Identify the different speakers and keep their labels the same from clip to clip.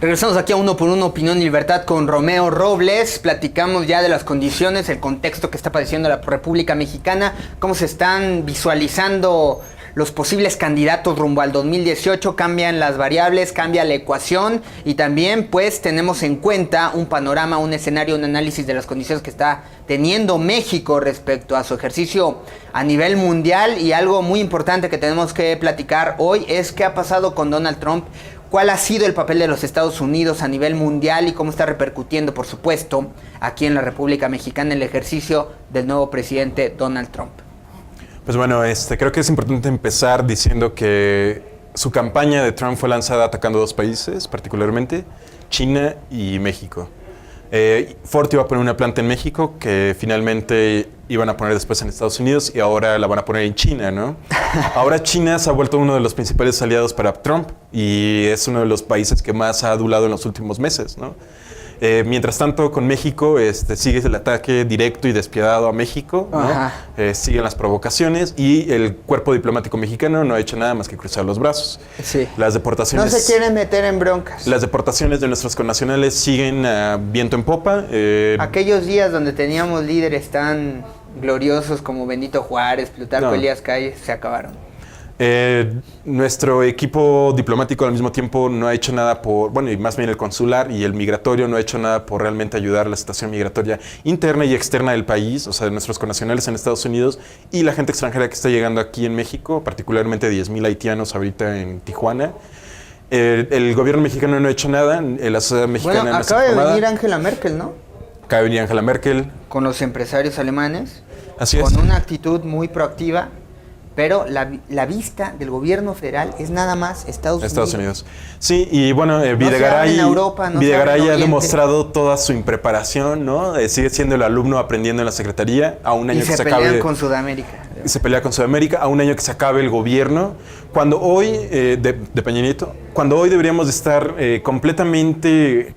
Speaker 1: Regresamos aquí a Uno por Uno, Opinión y Libertad con Romeo Robles. Platicamos ya de las condiciones, el contexto que está padeciendo la República Mexicana, cómo se están visualizando los posibles candidatos rumbo al 2018, cambian las variables, cambia la ecuación y también pues tenemos en cuenta un panorama, un escenario, un análisis de las condiciones que está teniendo México respecto a su ejercicio a nivel mundial. Y algo muy importante que tenemos que platicar hoy es qué ha pasado con Donald Trump. ¿Cuál ha sido el papel de los Estados Unidos a nivel mundial y cómo está repercutiendo, por supuesto, aquí en la República Mexicana el ejercicio del nuevo presidente Donald Trump?
Speaker 2: Pues bueno, creo que es importante empezar diciendo que su campaña de Trump fue lanzada atacando dos países, particularmente China y México. Ford iba a poner una planta en México que finalmente iban a poner después en Estados Unidos y ahora la van a poner en China, ¿no? Ahora China se ha vuelto uno de los principales aliados para Trump y es uno de los países que más ha adulado en los últimos meses, ¿no? Mientras tanto, con México sigue el ataque directo y despiadado a México, ¿no? Siguen las provocaciones y el cuerpo diplomático mexicano no ha hecho nada más que cruzar los brazos.
Speaker 1: Sí.
Speaker 2: Las deportaciones...
Speaker 1: No se quieren meter en broncas.
Speaker 2: Las deportaciones de nuestros connacionales siguen viento en popa.
Speaker 1: Aquellos días donde teníamos líderes tan gloriosos como Benito Juárez, Plutarco Elías Calles, se acabaron.
Speaker 2: Nuestro equipo diplomático al mismo tiempo no ha hecho nada y más bien el consular y el migratorio no ha hecho nada por realmente ayudar a la situación migratoria interna y externa del país, o sea, de nuestros connacionales en Estados Unidos y la gente extranjera que está llegando aquí en México, particularmente 10,000 haitianos ahorita en Tijuana. El gobierno mexicano no ha hecho nada, la sociedad mexicana no está
Speaker 1: acaba de
Speaker 2: informada.
Speaker 1: venir Angela Merkel, ¿no?
Speaker 2: Acaba de venir Angela Merkel.
Speaker 1: Con los empresarios alemanes.
Speaker 2: Así es.
Speaker 1: Con una actitud muy proactiva. Pero la vista del gobierno federal es nada más Estados Unidos.
Speaker 2: Sí, y bueno, Videgaray ha demostrado toda su impreparación, ¿no? Sigue siendo el alumno aprendiendo en la secretaría a un año que se acabe.
Speaker 1: Y se pelea con Sudamérica.
Speaker 2: Se pelea con Sudamérica a un año que se acabe el gobierno. Cuando hoy, de Peña Nieto, cuando hoy deberíamos de estar completamente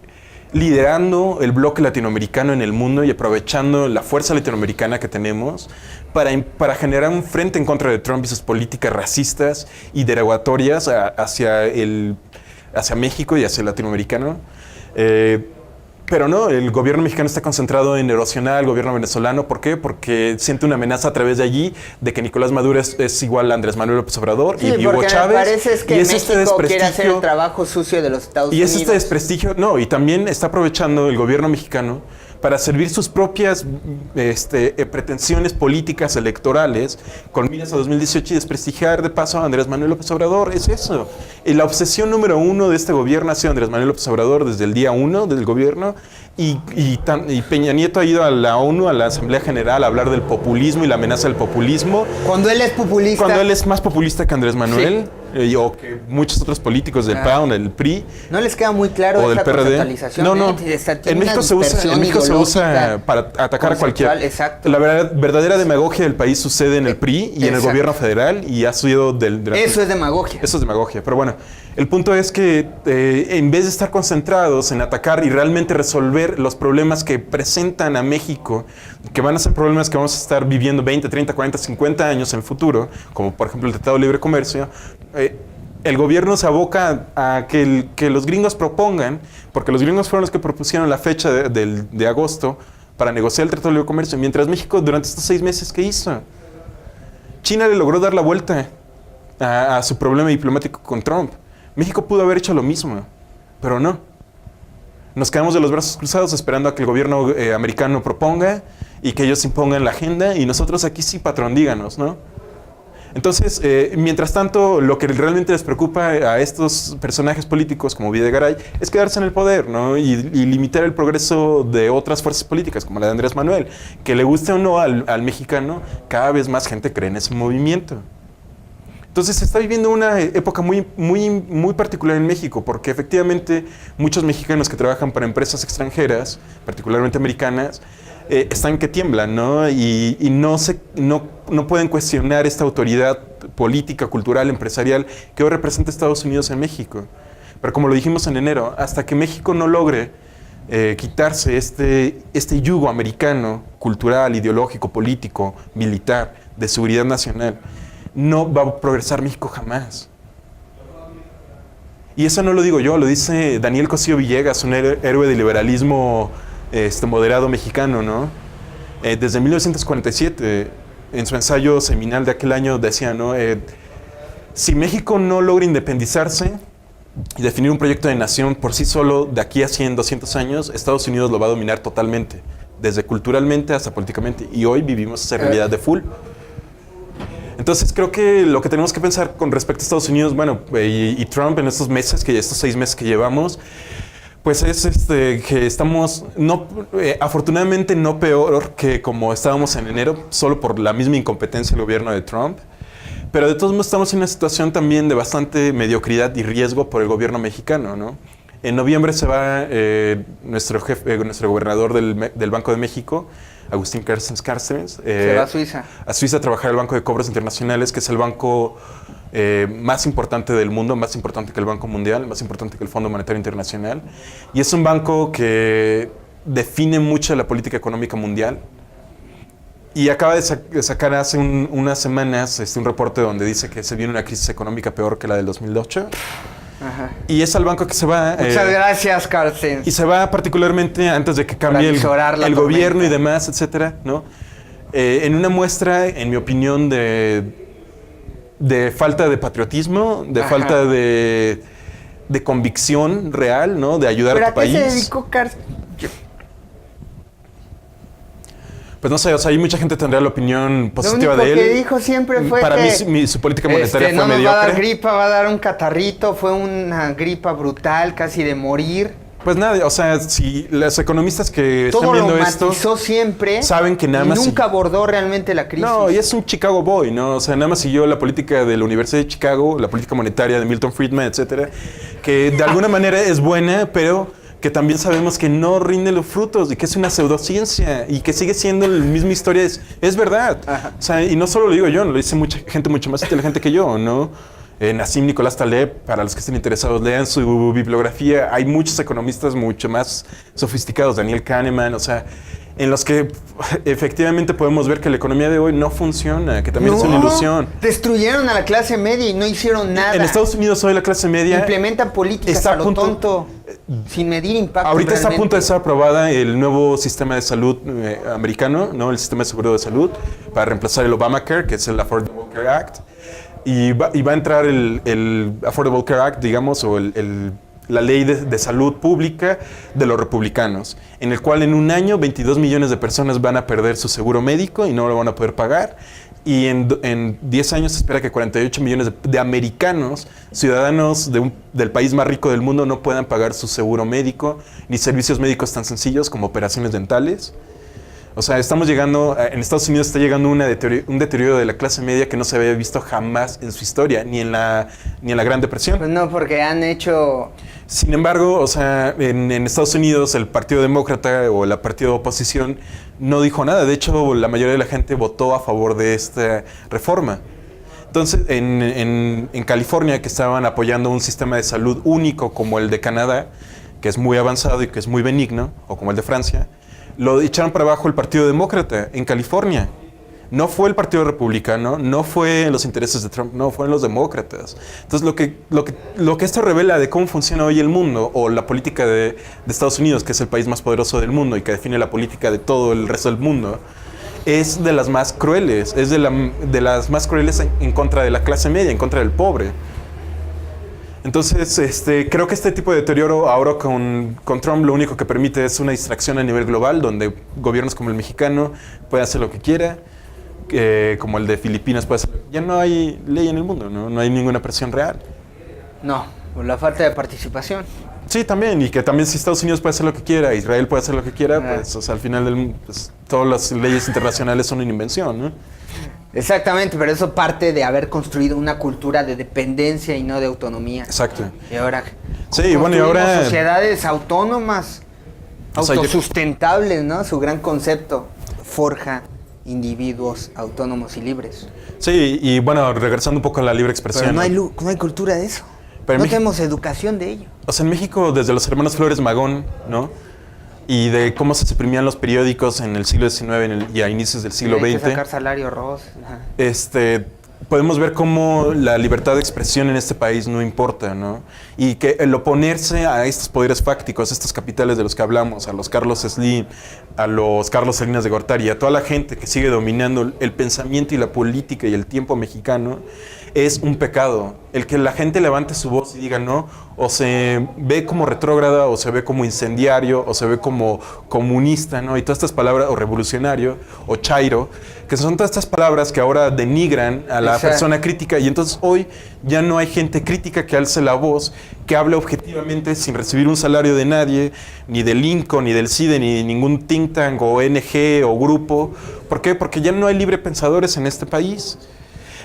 Speaker 2: liderando el bloque latinoamericano en el mundo y aprovechando la fuerza latinoamericana que tenemos para generar un frente en contra de Trump y sus políticas racistas y derogatorias hacia México y hacia el latinoamericano. Pero no, el gobierno mexicano está concentrado en erosionar al gobierno venezolano. ¿Por qué? Porque siente una amenaza a través de allí de que Nicolás Maduro es igual a Andrés Manuel López Obrador y Hugo Chávez.
Speaker 1: Me parece es que México quiere hacer el trabajo sucio de los Estados Unidos.
Speaker 2: Y es desprestigio, no, y también está aprovechando el gobierno mexicano para servir sus propias pretensiones políticas electorales con miras a 2018 y desprestigiar de paso a Andrés Manuel López Obrador. Es eso. La obsesión número uno de este gobierno ha sido Andrés Manuel López Obrador desde el día 1 del gobierno y Peña Nieto ha ido a la ONU, a la Asamblea General, a hablar del populismo y la amenaza del populismo.
Speaker 1: Cuando él es populista.
Speaker 2: Cuando él es más populista que Andrés Manuel. Sí. O que muchos otros políticos del PAN, del PRI.
Speaker 1: No les queda muy claro
Speaker 2: o del PRD.
Speaker 1: No.
Speaker 2: En México se usa para atacar a cualquiera.
Speaker 1: Exacto.
Speaker 2: La verdadera demagogia del país sucede en el PRI y en el gobierno federal y ha sido
Speaker 1: Eso es demagogia.
Speaker 2: Eso es demagogia. Pero bueno, el punto es que en vez de estar concentrados en atacar y realmente resolver los problemas que presentan a México, que van a ser problemas que vamos a estar viviendo 20, 30, 40, 50 años en el futuro, como por ejemplo el Tratado de Libre Comercio, el gobierno se aboca a que los gringos propongan, porque los gringos fueron los que propusieron la fecha de agosto para negociar el Tratado de Libre Comercio, mientras México durante estos 6 meses, ¿qué hizo? China le logró dar la vuelta a su problema diplomático con Trump. México pudo haber hecho lo mismo, pero no. Nos quedamos de los brazos cruzados esperando a que el gobierno americano proponga y que ellos impongan la agenda y nosotros aquí sí, patrón, díganos, ¿no? Entonces, mientras tanto, lo que realmente les preocupa a estos personajes políticos como Videgaray es quedarse en el poder, ¿no? Y limitar el progreso de otras fuerzas políticas, como la de Andrés Manuel. Que le guste o no al mexicano, cada vez más gente cree en ese movimiento. Entonces, se está viviendo una época muy particular en México, porque efectivamente muchos mexicanos que trabajan para empresas extranjeras, particularmente americanas, están que tiemblan, ¿no? Y no pueden cuestionar esta autoridad política, cultural, empresarial que hoy representa Estados Unidos en México. Pero como lo dijimos en enero, hasta que México no logre quitarse este yugo americano, cultural, ideológico, político, militar, de seguridad nacional, no va a progresar México jamás. Y eso no lo digo yo, lo dice Daniel Cosío Villegas, un héroe del liberalismo moderado mexicano, ¿no? Desde 1947, en su ensayo seminal de aquel año, decía, ¿no? Si México no logra independizarse y definir un proyecto de nación por sí solo de aquí a 100, 200 años, Estados Unidos lo va a dominar totalmente, desde culturalmente hasta políticamente. Y hoy vivimos esa realidad de full. Entonces creo que lo que tenemos que pensar con respecto a Estados Unidos, bueno, y Trump en estos 6 meses que llevamos, pues es que estamos, afortunadamente no peor que como estábamos en enero, solo por la misma incompetencia del gobierno de Trump, pero de todos modos estamos en una situación también de bastante mediocridad y riesgo por el gobierno mexicano, ¿no? En noviembre se va nuestro gobernador del Banco de México, Agustín Carstens,
Speaker 1: se va a Suiza.
Speaker 2: A Suiza a trabajar el Banco de Cobros Internacionales, que es el banco más importante del mundo, más importante que el Banco Mundial, más importante que el Fondo Monetario Internacional. Y es un banco que define mucho la política económica mundial. Y acaba de sacar hace unas semanas un reporte donde dice que se viene una crisis económica peor que la del 2008.
Speaker 1: Ajá.
Speaker 2: Y es al banco que se va...
Speaker 1: Muchas gracias, Carstens.
Speaker 2: Y se va particularmente antes de que cambie el gobierno y demás, etcétera, ¿no? En una muestra, en mi opinión, de falta de patriotismo, de falta de convicción real, ¿no? De ayudar a tu país.
Speaker 1: ¿Pero a qué se dedicó Carstens?
Speaker 2: Pues no sé, o sea, hay mucha gente tendría la opinión positiva de él.
Speaker 1: Lo único que dijo siempre fue
Speaker 2: para
Speaker 1: que...
Speaker 2: mí su política monetaria fue
Speaker 1: no
Speaker 2: mediocre.
Speaker 1: No va a dar gripa, va a dar un catarrito, fue una gripa brutal, casi de morir.
Speaker 2: Pues nada, o sea, si los economistas que
Speaker 1: todo
Speaker 2: están viendo esto...
Speaker 1: Todo lo matizó siempre.
Speaker 2: Saben que nada más...
Speaker 1: Nunca abordó realmente la crisis.
Speaker 2: No, y es un Chicago boy, ¿no? O sea, nada más siguió la política de la Universidad de Chicago, la política monetaria de Milton Friedman, etcétera, que de alguna manera es buena, pero... que también sabemos que no rinde los frutos y que es una pseudociencia y que sigue siendo la misma historia. Es verdad. Ajá. O sea, y no solo lo digo yo, lo dice mucha gente mucho más inteligente que yo, ¿no? Nassim Nicolás Taleb, para los que estén interesados, lean su bibliografía. Hay muchos economistas mucho más sofisticados, Daniel Kahneman, o sea, en los que efectivamente podemos ver que la economía de hoy no funciona, que también es una ilusión.
Speaker 1: Destruyeron a la clase media y no hicieron nada.
Speaker 2: En Estados Unidos hoy la clase media...
Speaker 1: implementan políticas a lo tonto, sin medir impacto.
Speaker 2: Ahorita realmente está a punto de ser aprobada el nuevo sistema de salud americano, ¿no? El sistema de seguro de salud, para reemplazar el Obamacare, que es el Affordable Care Act. Y va a entrar el Affordable Care Act, digamos, o la ley de salud pública de los republicanos, en el cual en un año 22 millones de personas van a perder su seguro médico y no lo van a poder pagar. Y en 10 años se espera que 48 millones de americanos, ciudadanos del país más rico del mundo, no puedan pagar su seguro médico ni servicios médicos tan sencillos como operaciones dentales. O sea, estamos llegando, en Estados Unidos está llegando un deterioro de la clase media que no se había visto jamás en su historia, ni en la Gran Depresión.
Speaker 1: Pues no, porque han hecho...
Speaker 2: Sin embargo, o sea, en Estados Unidos el Partido Demócrata o el partido de oposición no dijo nada. De hecho, la mayoría de la gente votó a favor de esta reforma. Entonces, en California, que estaban apoyando un sistema de salud único como el de Canadá, que es muy avanzado y que es muy benigno, o como el de Francia, lo echaron para abajo el Partido Demócrata en California. No fue el Partido Republicano, no fue los intereses de Trump, no, fueron los demócratas. Entonces, lo que esto revela de cómo funciona hoy el mundo, o la política de Estados Unidos, que es el país más poderoso del mundo y que define la política de todo el resto del mundo, es de las más crueles, es de las más crueles en contra de la clase media, en contra del pobre. Entonces, creo que este tipo de deterioro ahora con Trump lo único que permite es una distracción a nivel global, donde gobiernos como el mexicano pueden hacer lo que quiera, como el de Filipinas puede hacer. Ya no hay ley en el mundo, no hay ninguna presión real.
Speaker 1: No, por la falta de participación.
Speaker 2: Sí, también, y que también si Estados Unidos puede hacer lo que quiera, Israel puede hacer lo que quiera, pues o sea, al final pues, todas las leyes internacionales son una invención, ¿no?
Speaker 1: Exactamente, pero eso parte de haber construido una cultura de dependencia y no de autonomía.
Speaker 2: Exacto.
Speaker 1: Y ahora
Speaker 2: sí, bueno, y ahora
Speaker 1: sociedades autónomas, autosustentables, ¿no? Su gran concepto forja individuos autónomos y libres.
Speaker 2: Sí, y bueno, regresando un poco a la libre expresión.
Speaker 1: Pero no hay cultura de eso.
Speaker 2: Pero
Speaker 1: no tenemos educación de ello.
Speaker 2: O sea, en México, desde los hermanos Flores Magón, ¿no? Y de cómo se suprimían los periódicos en el siglo XIX y a inicios del siglo XX.
Speaker 1: Hay que sacar salario Ross.
Speaker 2: podemos ver cómo la libertad de expresión en este país no importa, ¿no? Y que el oponerse a estos poderes fácticos, a estos capitales de los que hablamos, a los Carlos Slim, a los Carlos Salinas de Gortari, a toda la gente que sigue dominando el pensamiento y la política y el tiempo mexicano, es un pecado. El que la gente levante su voz y diga no, o se ve como retrógrada, o se ve como incendiario, o se ve como comunista, ¿no? Y todas estas palabras, o revolucionario, o chairo, que son todas estas palabras que ahora denigran a la persona crítica, y entonces hoy ya no hay gente crítica que alce la voz, que hable objetivamente sin recibir un salario de nadie, ni del INCO, ni del CIDE, ni de ningún think tank, o ONG, o grupo. ¿Por qué? Porque ya no hay libre pensadores en este país.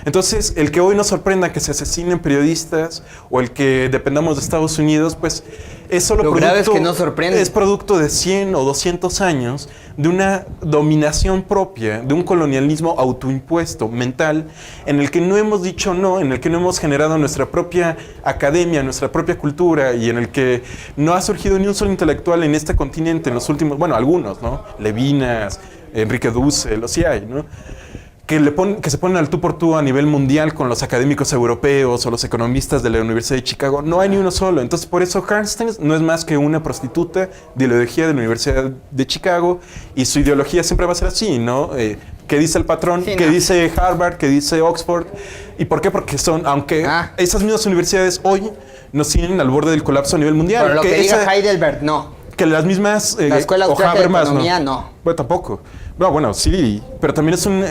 Speaker 2: Entonces, el que hoy nos sorprenda que se asesinen periodistas o el que dependamos de Estados Unidos, pues es solo
Speaker 1: Lo grave es que no sorprende.
Speaker 2: Es producto de 100 o 200 años de una dominación propia, de un colonialismo autoimpuesto, mental, en el que no hemos dicho no, en el que no hemos generado nuestra propia academia, nuestra propia cultura, y en el que no ha surgido ni un solo intelectual en este continente en los últimos, bueno, algunos, ¿no? Levinas, Enrique Dussel, los sí hay, ¿no? Que se ponen al tú por tú a nivel mundial con los académicos europeos o los economistas de la Universidad de Chicago. No hay ni uno solo. Entonces, por eso Karnstein no es más que una prostituta de ideología de la Universidad de Chicago, y su ideología siempre va a ser así, ¿no? ¿Qué dice el patrón?
Speaker 1: Sí,
Speaker 2: ¿Qué
Speaker 1: no.
Speaker 2: dice Harvard? ¿Qué dice Oxford? ¿Y por qué? Porque son, aunque esas mismas universidades hoy nos tienen al borde del colapso a nivel mundial.
Speaker 1: Pero lo que diga Heidelberg, no.
Speaker 2: Que las mismas...
Speaker 1: La Escuela Austríaca de Economía, no.
Speaker 2: Bueno, tampoco. No, bueno, sí, pero también es un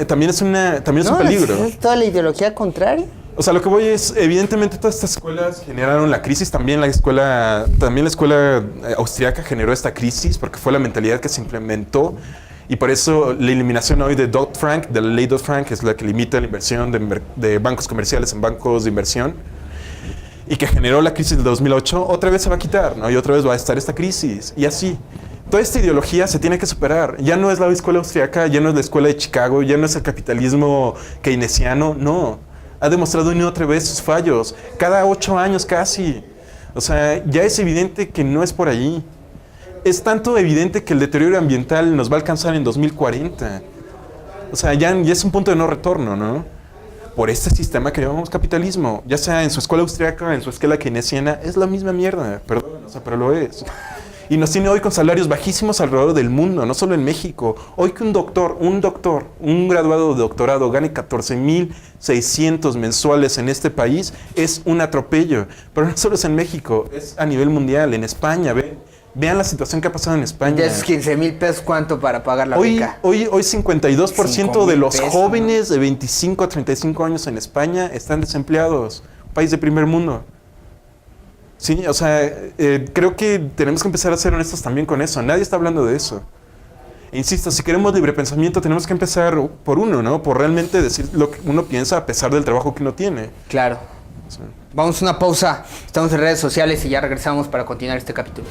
Speaker 2: peligro.
Speaker 1: ¿Es toda la ideología contraria?
Speaker 2: O sea, lo que voy es, evidentemente todas estas escuelas generaron la crisis, también la escuela austriaca generó esta crisis porque fue la mentalidad que se implementó, y por eso la eliminación hoy de Dodd-Frank, de la ley Dodd-Frank, es la que limita la inversión de bancos comerciales en bancos de inversión, y que generó la crisis del 2008, otra vez se va a quitar, ¿no? Y otra vez va a estar esta crisis, y así. Toda esta ideología se tiene que superar. Ya no es la escuela austriaca, ya no es la escuela de Chicago, ya no es el capitalismo keynesiano, no. Ha demostrado una y otra vez sus fallos, cada 8 años casi. O sea, ya es evidente que no es por ahí. Es tanto evidente que el deterioro ambiental nos va a alcanzar en 2040. O sea, ya es un punto de no retorno, ¿no? Por este sistema que llamamos capitalismo, ya sea en su escuela austriaca, en su escuela keynesiana, es la misma mierda, perdón, o sea, pero lo es. Y nos tiene hoy con salarios bajísimos alrededor del mundo, no solo en México. Hoy que un graduado de doctorado gane 14,600 mensuales en este país es un atropello. Pero no solo es en México, es a nivel mundial, en España. Vean la situación que ha pasado en España.
Speaker 1: De esos 15,000 pesos, ¿cuánto para pagar la beca?
Speaker 2: Hoy 52% de los
Speaker 1: pesos,
Speaker 2: jóvenes de 25 a 35 años en España están desempleados. Un país de primer mundo. Sí, o sea, creo que tenemos que empezar a ser honestos también con eso. Nadie está hablando de eso. E insisto, si queremos libre pensamiento, tenemos que empezar por uno, ¿no? Por realmente decir lo que uno piensa a pesar del trabajo que uno tiene.
Speaker 1: Claro.
Speaker 2: Sí.
Speaker 1: Vamos a una pausa. Estamos en redes sociales y ya regresamos para continuar este capítulo.